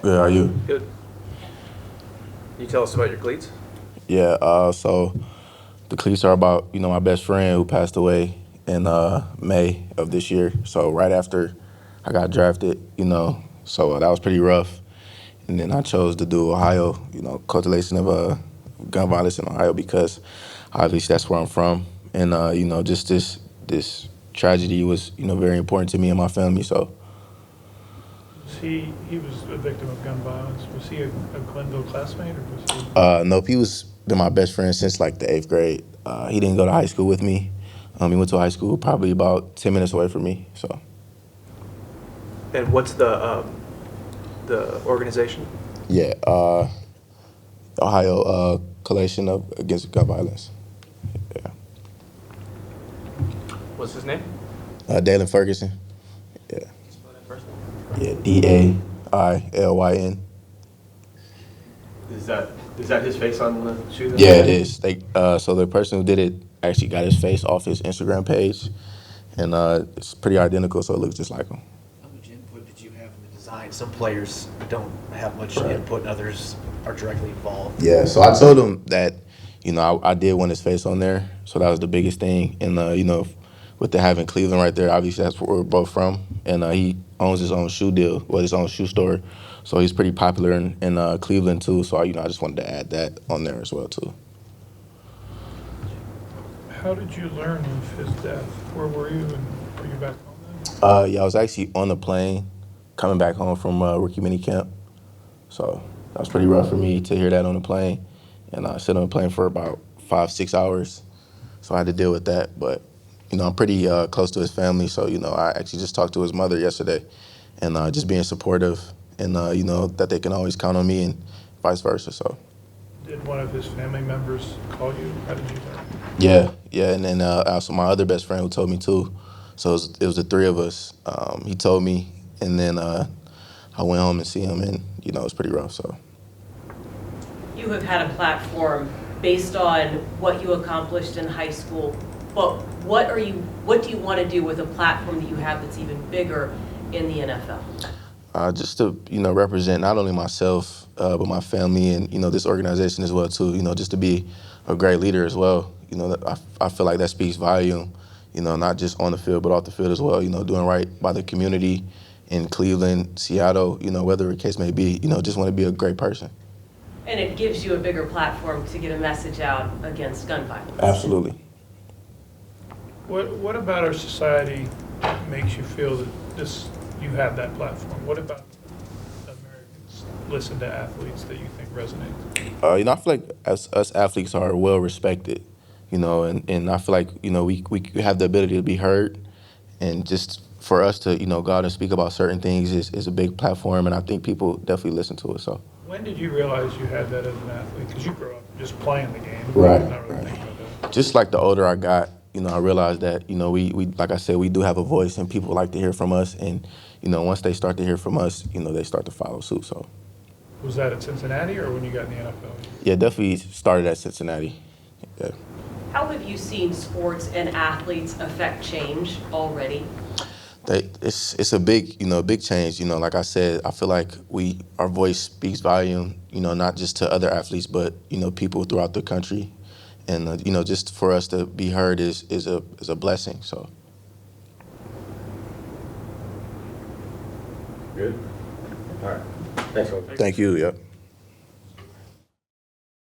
Good, are you? Good. Can you tell us about your cleats? Yeah, so the Cleats are about, my best friend who passed away in May of this year. So right after I got drafted, so that was pretty rough. And then I chose to do Ohio, cultivation of gun violence in Ohio because obviously that's where I'm from. And, just this tragedy was, very important to me and my family. So He was a victim of gun violence. Was he a Glenville classmate, or was he? Nope, he was been my best friend since like the 8th grade. He didn't go to high school with me. He went to high school probably about 10 minutes away from me. So And what's the organization? yeah, Ohio Coalition of Against Gun Violence. Yeah, What's his name? Dalen Ferguson. Yeah, Spell that first yeah, Dailyn. Is that his face on the shoe? Then? Yeah, it is. So the person who did it actually got his face off his Instagram page, and it's pretty identical, so it looks just like him. How much input did you have in the design? Some players don't have much input, and others are directly involved. Yeah, so I told him that, I did want his face on there, so that was the biggest thing. And, with the having Cleveland right there, obviously that's where we're both from. And he owns his own shoe deal, his own shoe store. So he's pretty popular in Cleveland too. So, I just wanted to add that on there as well too. How did you learn of his death? Where were you, and were you back home then? Yeah, I was actually on the plane coming back home from rookie mini camp. So that was pretty rough for me to hear that on the plane. And I sat on the plane for about 5, 6 hours. So I had to deal with that. But, I'm pretty close to his family. So, I actually just talked to his mother yesterday and just being supportive and, that they can always count on me and vice versa. So, Did one of his family members call you? How did you learn? yeah. And then also my other best friend who told me too. So it was the three of us. He told me, and then I went home and see him, and, it was pretty rough. So. You have had a platform based on what you accomplished in high school, but what do you want to do with a platform that you have that's even bigger in the NFL? Just to, represent not only myself, but my family and, this organization as well too, just to be a great leader as well. I feel like that speaks volume, not just on the field, but off the field as well, doing right by the community in Cleveland, Seattle, whatever the case may be, just want to be a great person. And it gives you a bigger platform to get a message out against gun violence. Absolutely. What about our society makes you feel that you have that platform? What about Americans listen to athletes that you think resonate? I feel like us athletes are well respected, and I feel like, we have the ability to be heard, and just for us to, go out and speak about certain things is a big platform, and I think people definitely listen to it. So. When did you realize you had that as an athlete? Because you grew up just playing the game, Right, not really thinking about that. Just like the older I got, I realized that, we like I said, we do have a voice and people like to hear from us. And, once they start to hear from us, they start to follow suit. So, Was that at Cincinnati or when you got in the NFL? yeah, definitely started at Cincinnati. Yeah. How have you seen sports and athletes affect change already? It's a big, big change. Like I said, I feel like our voice speaks volume, not just to other athletes, but, people throughout the country. And, just for us to be heard is a blessing. So. Good. All right. Thanks, Coby. Thank you. Yep.